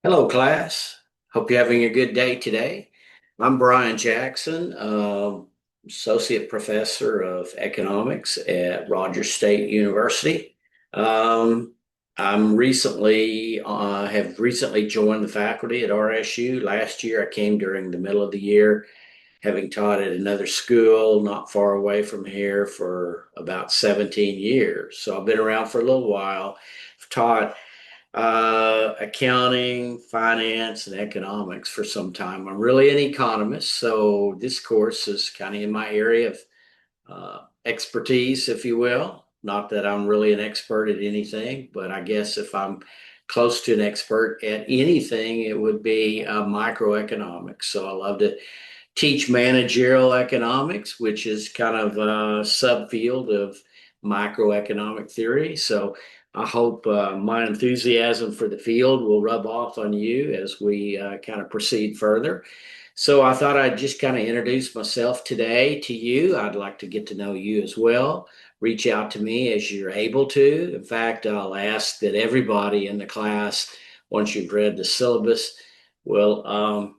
Hello, class. Hope you're having a good day today. I'm Brian Jackson, Associate Professor of Economics at Rogers State University. Um, have recently joined the faculty at RSU. Last year, I came during the middle of the year, having taught at another school not far away from here for about 17 years. So I've been around for a little while. I've taught accounting, finance, and economics for some time. I'm really an economist, so this course is kind of in my area of expertise, if you will. Not that I'm really an expert at anything, but I guess if I'm close to an expert at anything, it would be microeconomics. So I love to teach managerial economics, which is kind of a subfield of microeconomic theory. So I hope my enthusiasm for the field will rub off on you as we kind of proceed further. So I thought I'd just kind of introduce myself today to you. I'd like to get to know you as well. Reach out to me as you're able to. In fact, I'll ask that everybody in the class, once you've read the syllabus, will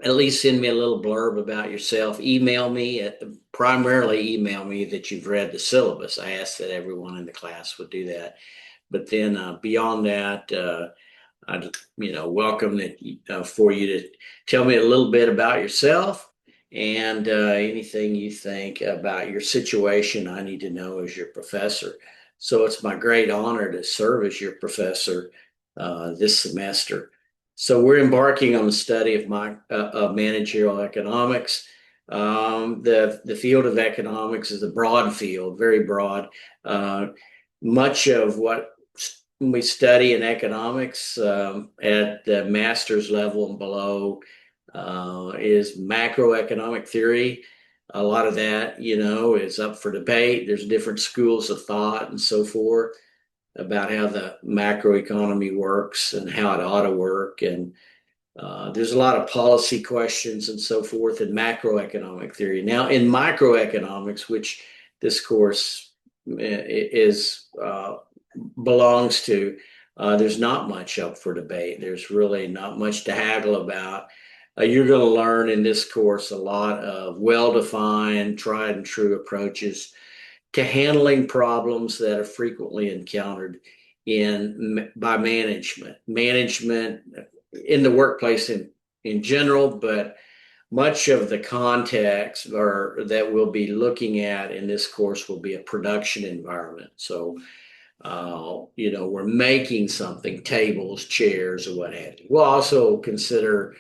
at least send me a little blurb about yourself. Primarily email me that you've read the syllabus. I ask that everyone in the class would do that. But then beyond that, I'd welcome that for you to tell me a little bit about yourself and anything you think about your situation. I need to know as your professor. So it's my great honor to serve as your professor this semester. So we're embarking on the study of managerial economics. The field of economics is a broad field, very broad. Much of what we study in economics at the master's level and below is macroeconomic theory. A lot of that, is up for debate. There's different schools of thought and so forth about how the macroeconomy works and how it ought to work. And there's a lot of policy questions and so forth in macroeconomic theory. Now, in microeconomics, which this course is belongs to, there's not much up for debate. There's really not much to haggle about. You're going to learn in this course a lot of well-defined, tried and true approaches to handling problems that are frequently encountered by management in the workplace in general, but much of the context or that we'll be looking at in this course will be a production environment. So we're making something, tables, chairs, or what have you. We'll also consider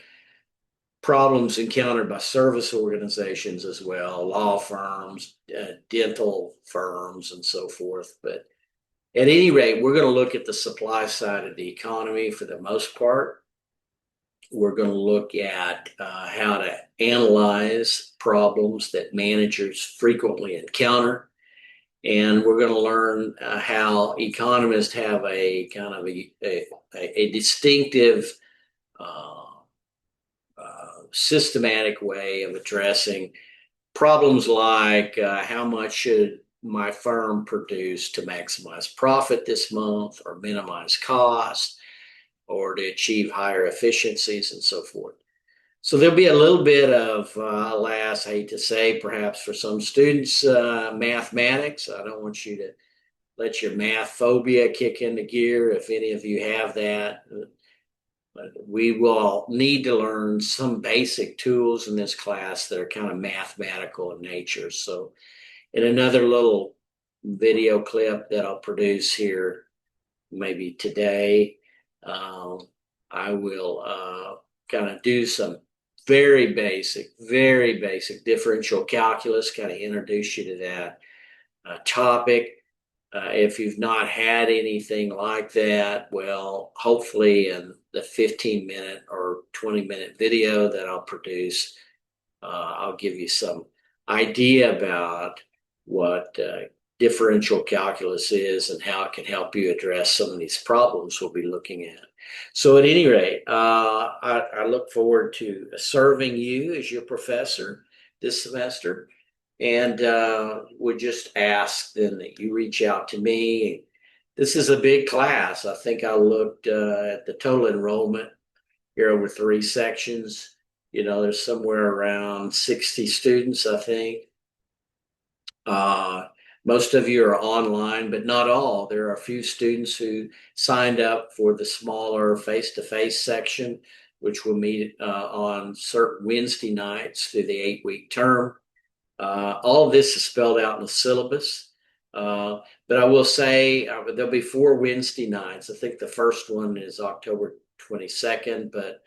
problems encountered by service organizations as well, law firms, dental firms, and so forth. But at any rate, we're going to look at the supply side of the economy for the most part. We're going to look at how to analyze problems that managers frequently encounter. And we're going to learn how economists have a kind of a distinctive systematic way of addressing problems like how much should my firm produce to maximize profit this month or minimize cost or to achieve higher efficiencies and so forth. So there'll be a little bit of, alas, I hate to say, perhaps for some students, mathematics. I don't want you to let your math phobia kick into gear if any of you have that. But we will need to learn some basic tools in this class that are kind of mathematical in nature. So in another little video clip that I'll produce here, maybe today, I will kind of do some very basic differential calculus, kind of introduce you to that topic. If you've not had anything like that, well, hopefully in the 15-minute or 20-minute video that I'll produce, I'll give you some idea about what differential calculus is and how it can help you address some of these problems we'll be looking at. So at any rate, I look forward to serving you as your professor this semester and would just ask then that you reach out to me This is a big class. I think I looked at the total enrollment here over 3 sections. There's somewhere around 60 students, I think. Uh, Most of you are online, but not all. There are a few students who signed up for the smaller face-to-face section, which will meet on certain Wednesday nights through the 8-week term. All of this is spelled out in the syllabus. But I will say there'll be 4 Wednesday nights. I think the first one is October 22nd, but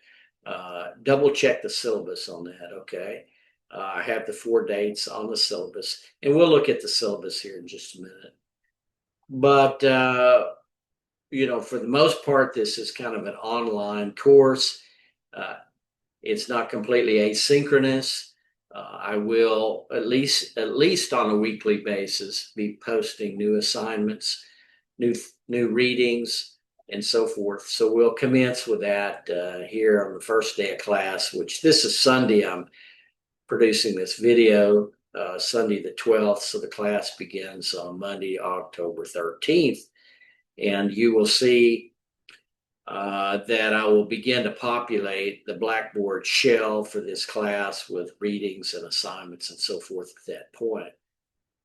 double check the syllabus on that, okay? I have the 4 dates on the syllabus, and we'll look at the syllabus here in just a minute. But, for the most part, this is kind of an online course. It's not completely asynchronous. I will at least on a weekly basis be posting new assignments, new readings, and so forth. So we'll commence with that here on the first day of class, which this is Sunday. I'm producing this video Sunday the 12th, so the class begins on Monday, October 13th. And you will see that I will begin to populate the Blackboard shell for this class with readings and assignments and so forth at that point.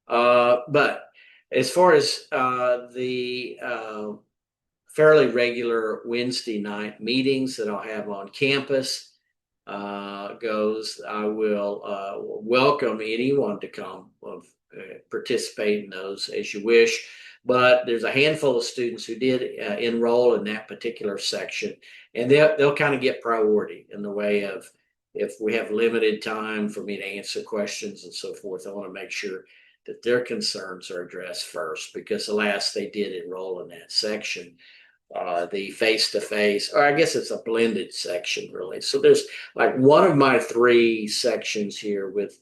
But as far as the fairly regular Wednesday night meetings that I'll have on campus goes, I will welcome anyone to come participate in those as you wish. But there's a handful of students who did enroll in that particular section, and they'll kind of get priority in the way of, if we have limited time for me to answer questions and so forth, I want to make sure that their concerns are addressed first, because alas, they did enroll in that section. The face-to-face, or I guess it's a blended section really. So there's like one of my 3 sections here with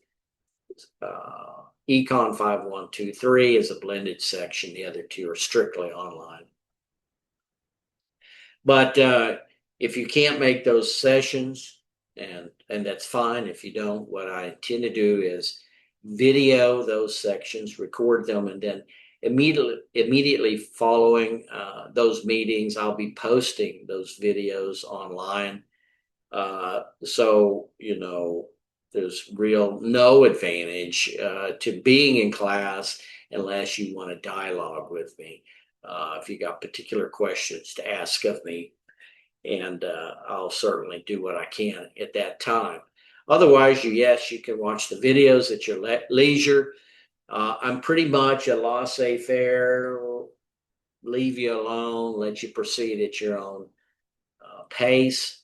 Econ 5123 is a blended section. The other 2 are strictly online. But if you can't make those sessions, and that's fine if you don't, what I intend to do is video those sections, record them, and then immediately following those meetings, I'll be posting those videos online. So, there's no advantage to being in class unless you want to dialogue with me. If you got particular questions to ask of me, and I'll certainly do what I can at that time. Otherwise, you can watch the videos at your leisure. I'm pretty much a laissez-faire, leave you alone, let you proceed at your own pace.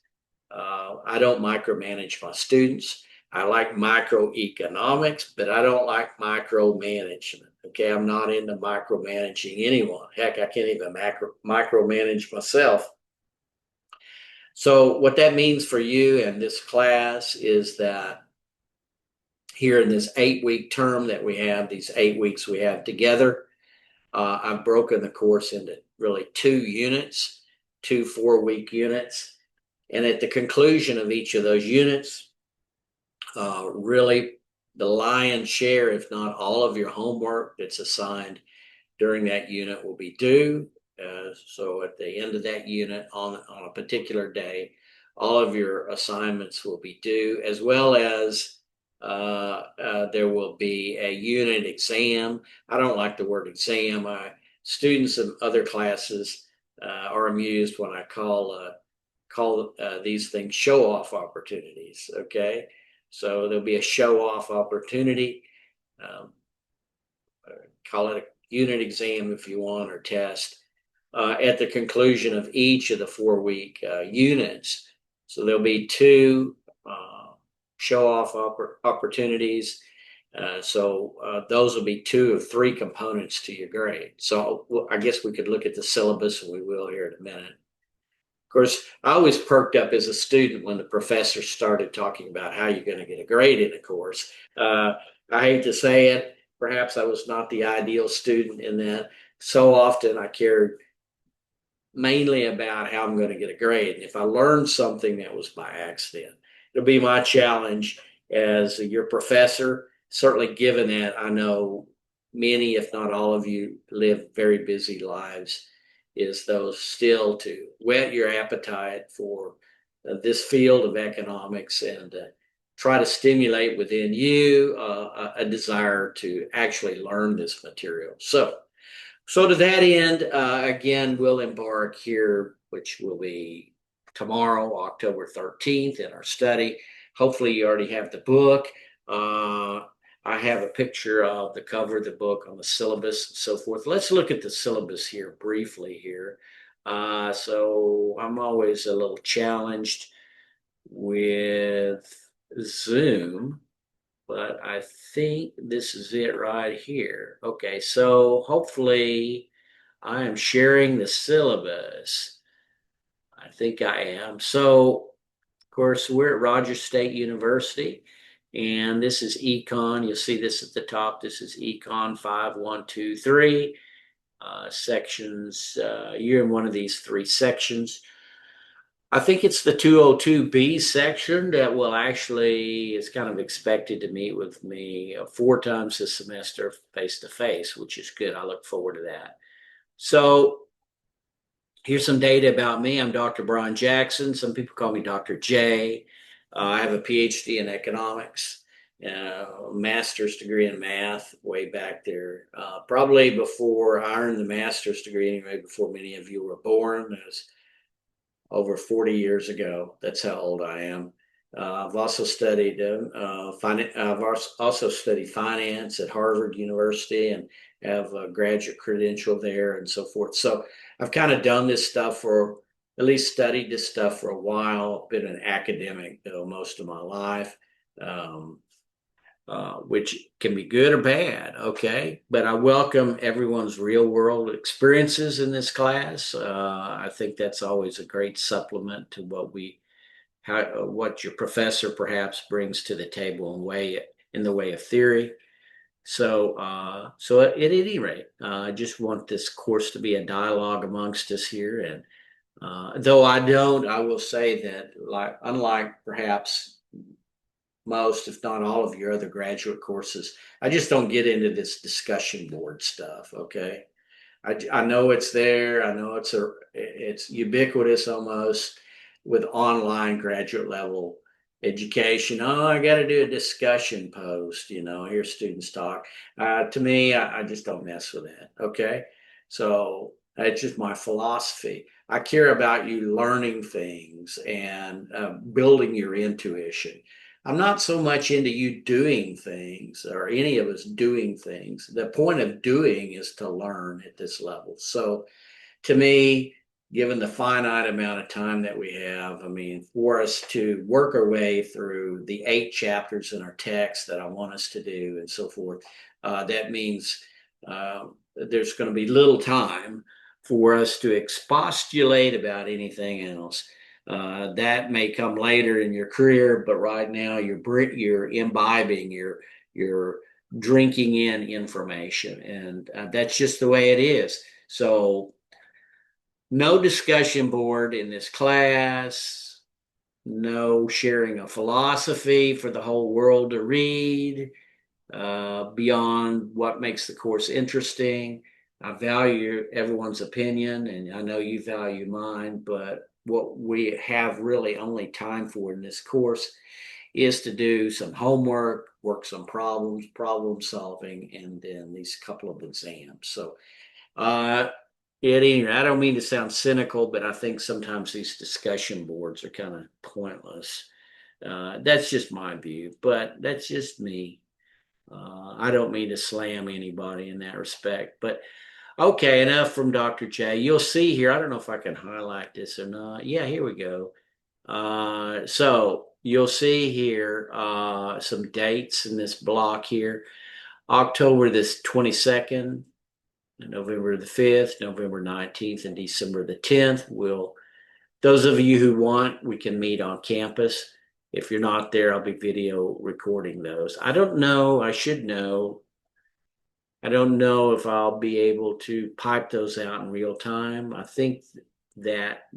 I don't micromanage my students. I like microeconomics, but I don't like micromanagement. Okay, I'm not into micromanaging anyone. Heck, I can't even micromanage myself. So what that means for you in this class is that here in this 8-week term that we have, these 8 weeks we have together, I've broken the course into really 2 units, 2 4-week units. And at the conclusion of each of those units, really the lion's share, if not all of your homework that's assigned during that unit will be due. So at the end of that unit on a particular day, all of your assignments will be due, as well as there will be a unit exam. I don't like the word exam. Students in other classes are amused when I call these things show-off opportunities, okay? So there'll be a show-off opportunity. Call it a unit exam if you want, or test, at the conclusion of each of the 4-week units. So there'll be 2 show-off opportunities. So those will be 2 of 3 components to your grade. So I guess we could look at the syllabus, and we will here in a minute. Of course, I always perked up as a student when the professor started talking about how you're going to get a grade in a course. I hate to say it, perhaps I was not the ideal student in that so often I cared mainly about how I'm going to get a grade. And if I learned something, that was by accident. It'll be my challenge as your professor. Certainly, given that I know many, if not all of you, live very busy lives, is those still to whet your appetite for this field of economics and try to stimulate within you a desire to actually learn this material. So to that end, again, we'll embark here, which will be tomorrow, October 13th, in our study. Hopefully, you already have the book. I have a picture of the cover of the book on the syllabus and so forth. Let's look at the syllabus here briefly here. So I'm always a little challenged with Zoom, but I think this is it right here. Okay, so hopefully I am sharing the syllabus. I think I am. So, of course, we're at Rogers State University, and this is Econ. You'll see this at the top. This is Econ 5123 sections. You're in one of these three sections. I think it's the 202B section that will actually is kind of expected to meet with me 4 times this semester face to face, which is good. I look forward to that. So here's some data about me. I'm Dr. Brian Jackson. Some people call me Dr. J. I have a PhD in economics, master's degree in math way back there. Probably before I earned the master's degree, anyway, before many of you were born. It was over 40 years ago. That's how old I am. I've also studied finance at Harvard University and have a graduate credential there and so forth. So I've kind of done this stuff for, at least studied this stuff for a while. Been an academic though most of my life. Which can be good or bad, okay? But I welcome everyone's real world experiences in this class. I think that's always a great supplement to what your professor perhaps brings to the table in the way of theory. So at any rate, I just want this course to be a dialogue amongst us here. And though I will say that unlike perhaps most, if not all of your other graduate courses, I just don't get into this discussion board stuff. Okay. I know it's there. I know it's ubiquitous almost with online graduate level education. Oh, I got to do a discussion post, hear students talk. To me, I just don't mess with that. Okay. So that's just my philosophy. I care about you learning things and building your intuition. I'm not so much into you doing things or any of us doing things. The point of doing is to learn at this level. So to me, given the finite amount of time that we have, I mean, for us to work our way through the 8 chapters in our text that I want us to do and so forth, that means there's going to be little time for us to expostulate about anything else. That may come later in your career, but right now you're imbibing, you're drinking in information, and that's just the way it is. So no discussion board in this class, no sharing of philosophy for the whole world to read beyond what makes the course interesting. I value everyone's opinion, and I know you value mine, but what we have really only time for in this course is to do some homework, work some problem solving, and then these couple of exams. So I don't mean to sound cynical, but I think sometimes these discussion boards are kind of pointless. That's just my view, but that's just me. I don't mean to slam anybody in that respect, but okay, enough from Dr. J. You'll see here, I don't know if I can highlight this or not. Yeah, here we go. So you'll see here some dates in this block here. October this 22nd, November the 5th, November 19th, and December the 10th. Those of you who want, we can meet on campus. If you're not there, I'll be video recording those. I don't know. I should know. I don't know if I'll be able to pipe those out in real time. I think that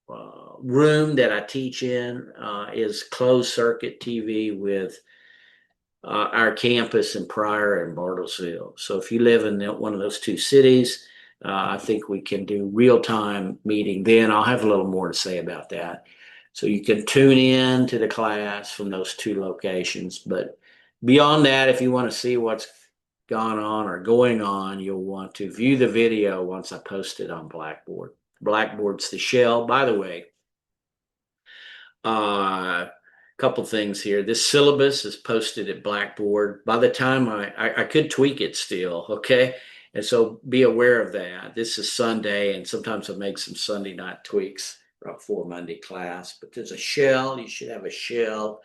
room that I teach in is closed circuit TV with our campus in Pryor and Bartlesville. So if you live in one of those two cities, I think we can do real-time meeting then. I'll have a little more to say about that. So you can tune in to the class from those two locations. But beyond that, if you want to see what's gone on or going on, you'll want to view the video once I post it on Blackboard. Blackboard's the shell. By the way, couple things here. This syllabus is posted at Blackboard. By the time I could tweak it still, okay? And so be aware of that. This is Sunday, and sometimes I make some Sunday night tweaks right before Monday class. But there's a shell. You should have a shell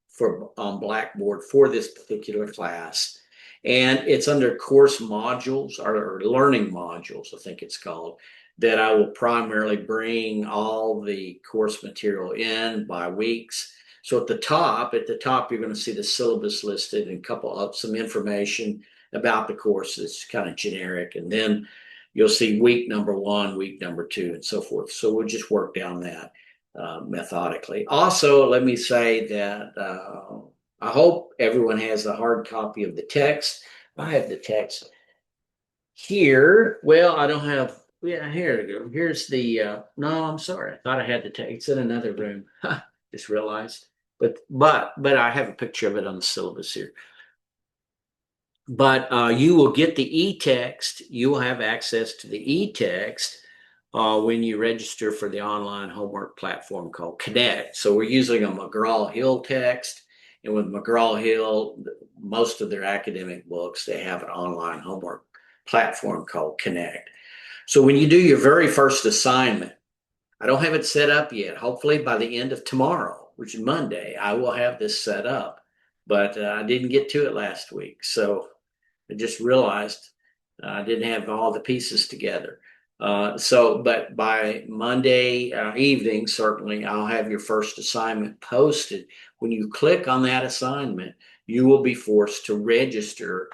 for on Blackboard for this particular class. And it's under course modules or learning modules, I think it's called, that I will primarily bring all the course material in by weeks. So at the top, you're going to see the syllabus listed and a couple of some information about the course that's kind of generic. And then you'll see week number 1, week number 2, and so forth. So we'll just work down that methodically. Also, let me say that I hope everyone has a hard copy of the text. I have the text here. Well, I don't have. Yeah, here we go. Here's the. No, I'm sorry. I thought I had the text. It's in another room. Just realized. But I have a picture of it on the syllabus here. But you will get the e-text. You will have access to the e-text when you register for the online homework platform called Connect. So we're using a McGraw-Hill text. And with McGraw-Hill, most of their academic books, they have an online homework platform called Connect. So when you do your very first assignment, I don't have it set up yet. Hopefully by the end of tomorrow, which is Monday, I will have this set up. But I didn't get to it last week. So I just realized I didn't have all the pieces together. But by Monday evening, certainly, I'll have your first assignment posted. When you click on that assignment, you will be forced to register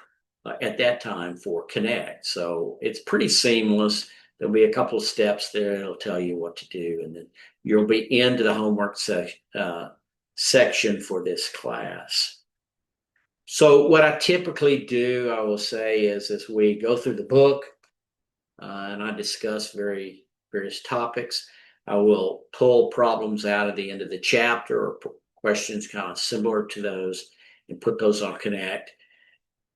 at that time for Connect. So it's pretty seamless. There'll be a couple of steps there. It'll tell you what to do. And then you'll be into the homework section for this class. So what I typically do, I will say, is as we go through the book and I discuss various topics, I will pull problems out at the end of the chapter or questions kind of similar to those and put those on Connect.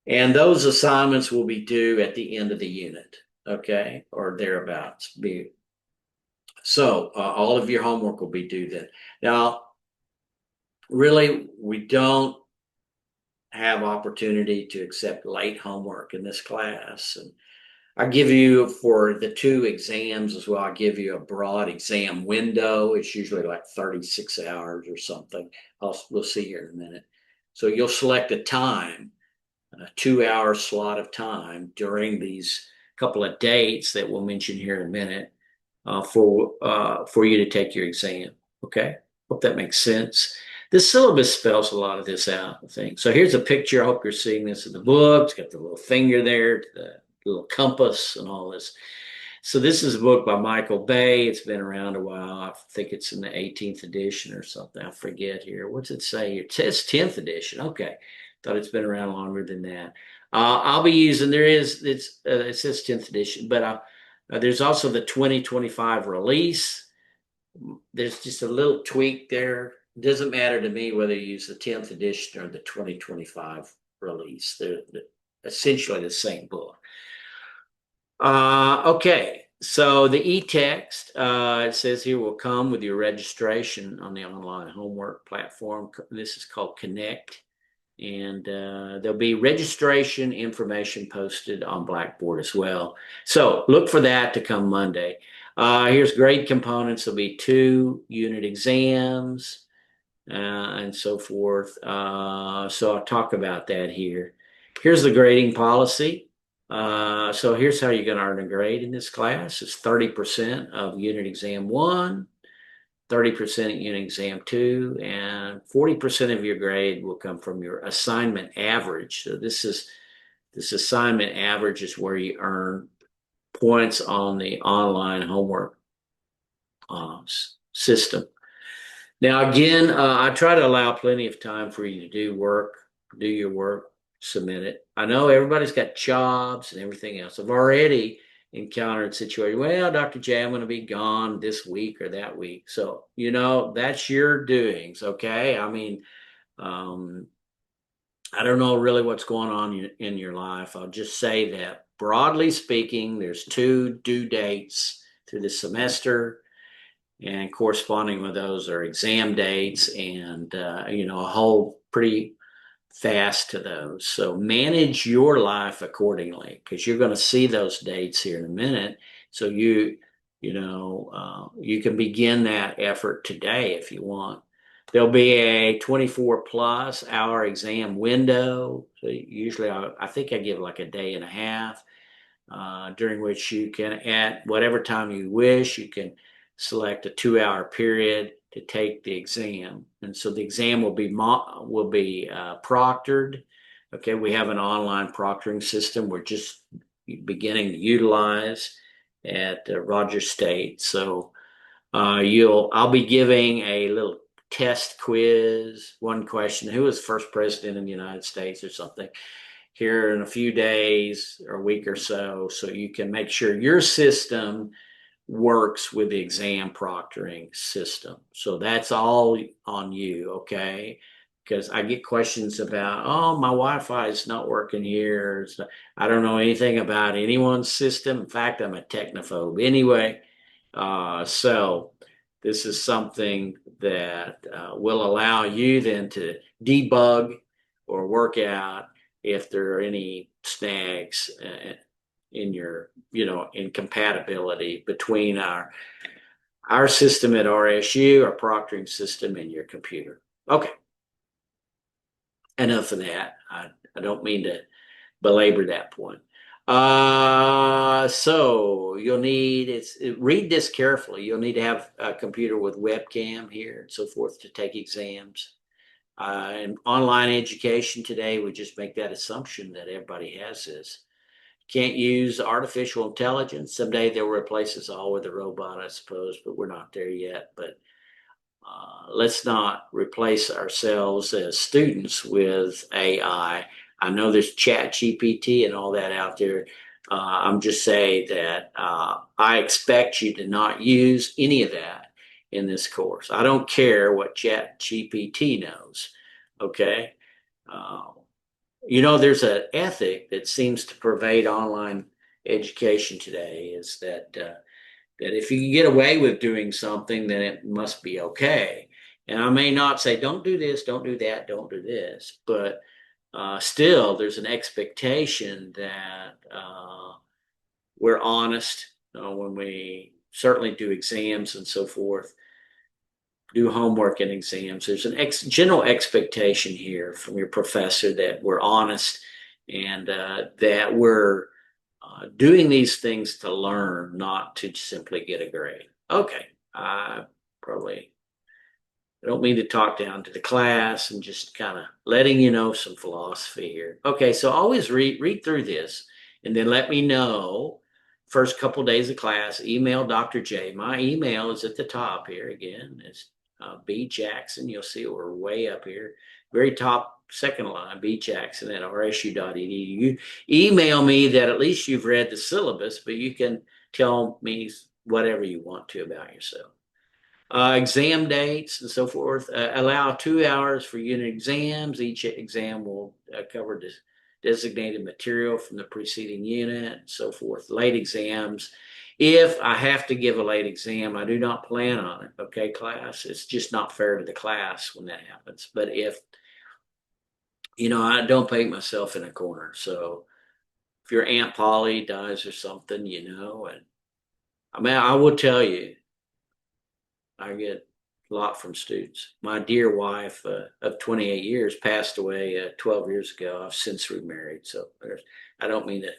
And those assignments will be due at the end of the unit, okay, or thereabouts. So all of your homework will be due then. Now, really, we don't have opportunity to accept late homework in this class. And I give you, for the 2 exams as well, I give you a broad exam window. It's usually like 36 hours or something. We'll see here in a minute. So you'll select a time, a 2-hour slot of time during these couple of dates that we'll mention here in a minute for you to take your exam. Okay, hope that makes sense. The syllabus spells a lot of this out, I think. So here's a picture. I hope you're seeing this in the book. It's got the little finger there, the little compass and all this. So this is a book by Michael Bay. It's been around a while. I think it's in the 18th edition or something. I forget here. What's it say here? It says 10th edition. Okay. Thought it's been around longer than that. I'll be using, it says 10th edition, but there's also the 2025 release. There's just a little tweak there. It doesn't matter to me whether you use the 10th edition or the 2025 release. They're essentially the same book. Okay, so the e-text, it says here, will come with your registration on the online homework platform. This is called Connect. And there'll be registration information posted on Blackboard as well. So look for that to come Monday. Here's grade components. There'll be 2 unit exams and so forth. So I'll talk about that here. Here's the grading policy. So here's how you're going to earn a grade in this class. It's 30% of unit exam 1, 30% at unit exam 2, and 40% of your grade will come from your assignment average. So this assignment average is where you earn points on the online homework system. Now, again, I try to allow plenty of time for you to do work do your work, submit it. I know everybody's got jobs and everything else. I've already encountered situations. Well, Dr. J, I'm going to be gone this week or that week. So, that's your doings. Okay. I mean, um, I don't know really what's going on in your life. I'll just say that broadly speaking, there's two due dates through the semester, and corresponding with those are exam dates, and a whole pretty fast to those. So manage your life accordingly, because you're going to see those dates here in a minute. So you can begin that effort today if you want. There'll be a 24 plus hour exam window. So usually I think I give like a day and a half, during which you can, at whatever time you wish, you can select a 2 hour period to take the exam. And so the exam will be proctored. Okay, we have an online proctoring system we're just beginning to utilize at Rogers State. So I'll be giving a little test quiz, one question: who was the first president in the United States, or something, here in a few days or a week or so, so you can make sure your system works with the exam proctoring system. So that's all on you, okay? Because I get questions about, oh, my Wi-Fi is not working here. So I don't know anything about anyone's system. In fact, I'm a technophobe anyway. So this is something that will allow you then to debug or work out if there are any snags in your, incompatibility between our system at RSU, our proctoring system, and your computer. Okay, enough of that. I don't mean to belabor that point. So you'll need, read this carefully. You'll need to have a computer with webcam here and so forth to take exams. In online education today, we just make that assumption that everybody has this. Can't use artificial intelligence. Someday they'll replace us all with a robot, I suppose, but we're not there yet. But let's not replace ourselves as students with AI. I know there's Chat GPT and all that out there. I'm just saying that I expect you to not use any of that in this course. I don't care what Chat GPT knows. Okay. Uh, there's an ethic that seems to pervade online education today, is that if you can get away with doing something, then it must be okay. And I may not say, don't do this, don't do that, don't do this, but still, there's an expectation that we're honest when we certainly do exams and so forth, do homework and exams. There's an general expectation here from your professor that we're honest, and that we're doing these things to learn, not to simply get a grade. Okay, I don't mean to talk down to the class, and just kind of letting you know some philosophy here. Okay, so always read through this, and then let me know. First couple of days of class, email Dr. J. My email is at the top here. Again, it's B Jackson. You'll see we're way up here, very top, second line, B Jackson at rsu.edu. You email me that at least you've read the syllabus, but you can tell me whatever you want to about yourself. Exam dates and so forth. Allow 2 hours for unit exams. Each exam will cover designated material from the preceding unit and so forth. Late exams. If I have to give a late exam, I do not plan on it. Okay, class? It's just not fair to the class when that happens. But if, I don't paint myself in a corner. So if your Aunt Polly dies or something, and I mean, I will tell you, I get a lot from students. My dear wife of 28 years passed away 12 years ago. I've since remarried. So I don't mean to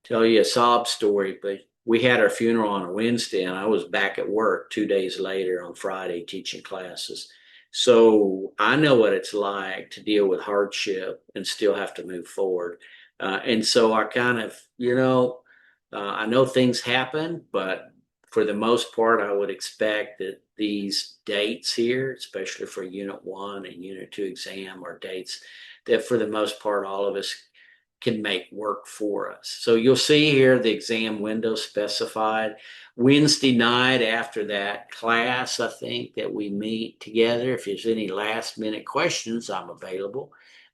tell you a sob story, but we had our funeral on a Wednesday, and I was back at work 2 days later on Friday teaching classes. So I know what it's like to deal with hardship and still have to move forward. And so I kind of, I know things happen, but for the most part, I would expect that these dates here, especially for Unit 1 and Unit 2 exam, are dates that for the most part, all of us can make work for us. So you'll see here the exam window specified. Wednesday night after that class, I think that we meet together. If there's any last minute questions, I'm available.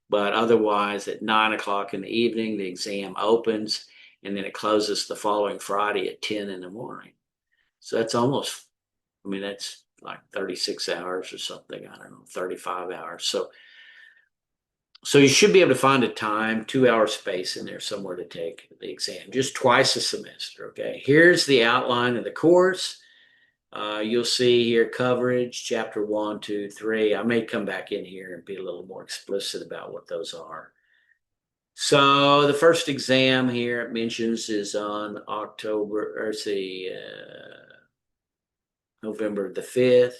But otherwise, at 9 o'clock in the evening, the exam opens, and then it closes the following Friday at 10 in the morning. So that's almost, I mean, that's like 36 hours or something. I don't know, 35 hours. So you should be able to find a time, 2 hour space in there somewhere to take the exam, just twice a semester. Okay. Here's the outline of the course. You'll see here coverage, chapter 1, 2, 3. I may come back in here and be a little more explicit about what those are. So the first exam here it mentions is on November the 5th.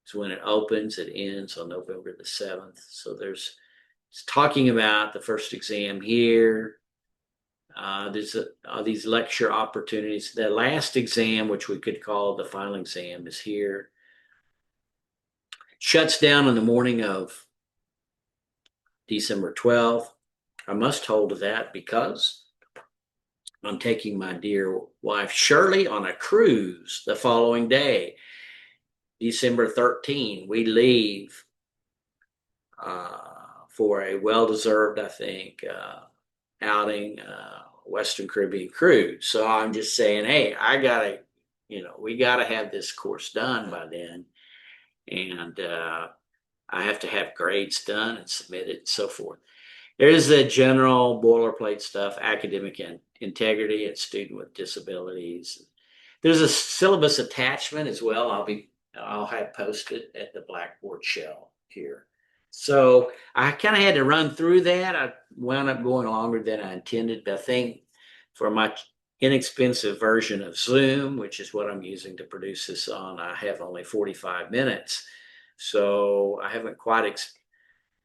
It's when it opens. It ends on November the 7th. So it's talking about the first exam here. There's these lecture opportunities. The last exam, which we could call the final exam, is here. Shuts down on the morning of December 12th. I must hold to that because I'm taking my dear wife Shirley on a cruise the following day, December 13th. We leave for a well-deserved, I think, outing, Western Caribbean cruise. So I'm just saying, hey, we gotta have this course done by then, and I have to have grades done and submitted and so forth. There's the general boilerplate stuff, academic integrity and student with disabilities. There's a syllabus attachment as well. I'll have posted at the Blackboard shell here. So I kind of had to run through that. I wound up going longer than I intended, but I think for my inexpensive version of Zoom, which is what I'm using to produce this on, I have only 45 minutes. So I haven't quite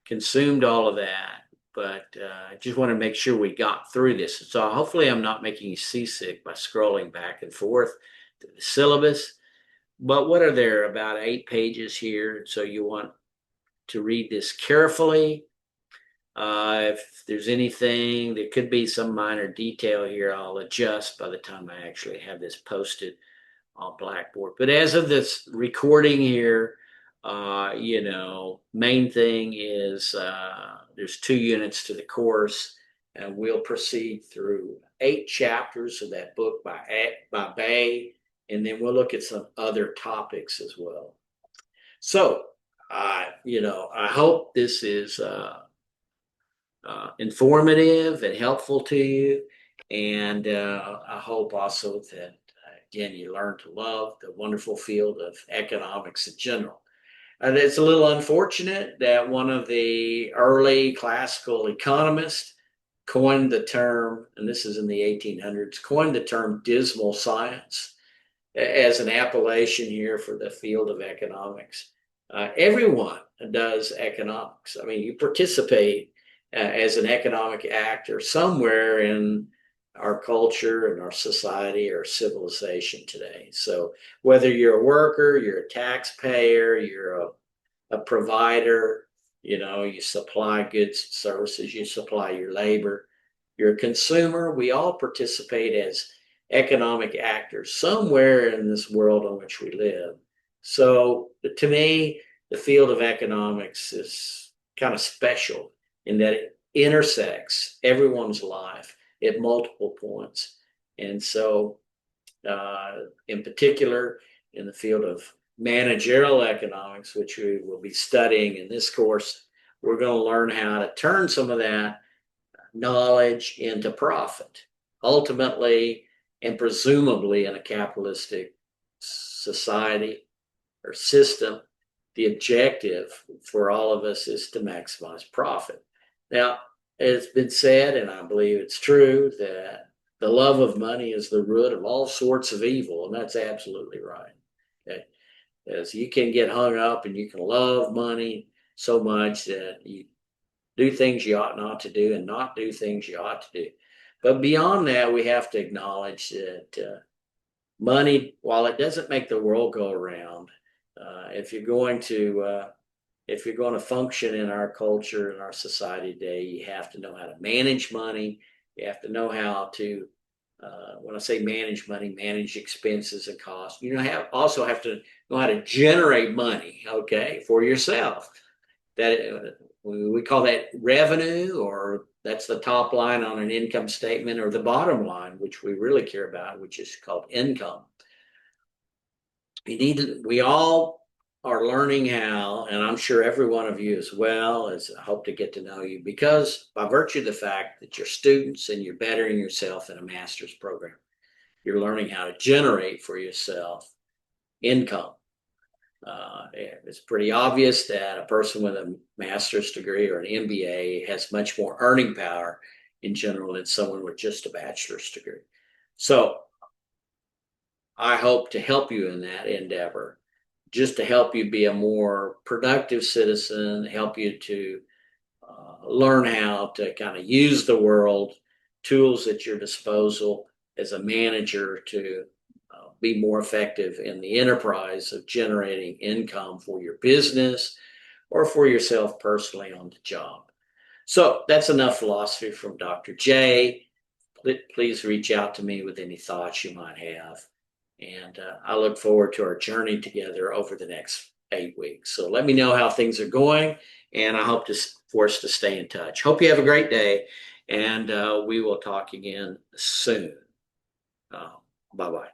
consumed all of that, but I just want to make sure we got through this. So hopefully I'm not making you seasick by scrolling back and forth to the syllabus. But what are there? About 8 pages here. So you want to read this carefully. If there's anything, there could be some minor detail here I'll adjust by the time I actually have this posted on Blackboard. But as of this recording here, main thing is there's 2 units to the course, and we'll proceed through 8 chapters of that book by Bay, and then we'll look at some other topics as well. So, I hope this is informative and helpful to you, and I hope also that, again, you learn to love the wonderful field of economics in general. It's a little unfortunate that one of the early classical economists coined the term, and this is in the 1800s, coined the term dismal science as an appellation here for the field of economics. Everyone does economics. I mean, you participate as an economic actor somewhere in our culture and our society or civilization today. So whether you're a worker, you're a taxpayer, you're a provider, you supply goods and services, you supply your labor, you're a consumer, we all participate as economic actors somewhere in this world in which we live. So to me, the field of economics is kind of special in that it intersects everyone's life at multiple points. And so, in particular, in the field of managerial economics, which we will be studying in this course, we're going to learn how to turn some of that knowledge into profit. Ultimately, and presumably in a capitalistic society or system, the objective for all of us is to maximize profit. Now, it's been said, and I believe it's true, that the love of money is the root of all sorts of evil, and that's absolutely right. Okay? As you can get hung up and you can love money so much that you do things you ought not to do and not do things you ought to do. But beyond that, we have to acknowledge that money, while it doesn't make the world go around, if you're going to if you're going to function in our culture, in our society today, you have to know how to manage money. You have to know how to, when I say manage money, manage expenses and costs. You know, also have to know how to generate money, okay, for yourself. That we call that revenue, or that's the top line on an income statement, or the bottom line, which we really care about, which is called income. We all are learning how, and I'm sure every one of you as well, as I hope to get to know you, because by virtue of the fact that you're students and you're bettering yourself in a master's program, you're learning how to generate for yourself income. It's pretty obvious that a person with a master's degree or an MBA has much more earning power in general than someone with just a bachelor's degree. So I hope to help you in that endeavor, just to help you be a more productive citizen, help you to learn how to kind of use the world, tools at your disposal as a manager to be more effective in the enterprise of generating income for your business or for yourself personally on the job. So that's enough philosophy from Dr. J. Please reach out to me with any thoughts you might have. And I look forward to our journey together over the next 8 weeks. So let me know how things are going, and I hope for us to stay in touch. Hope you have a great day, and we will talk again soon. Bye-bye.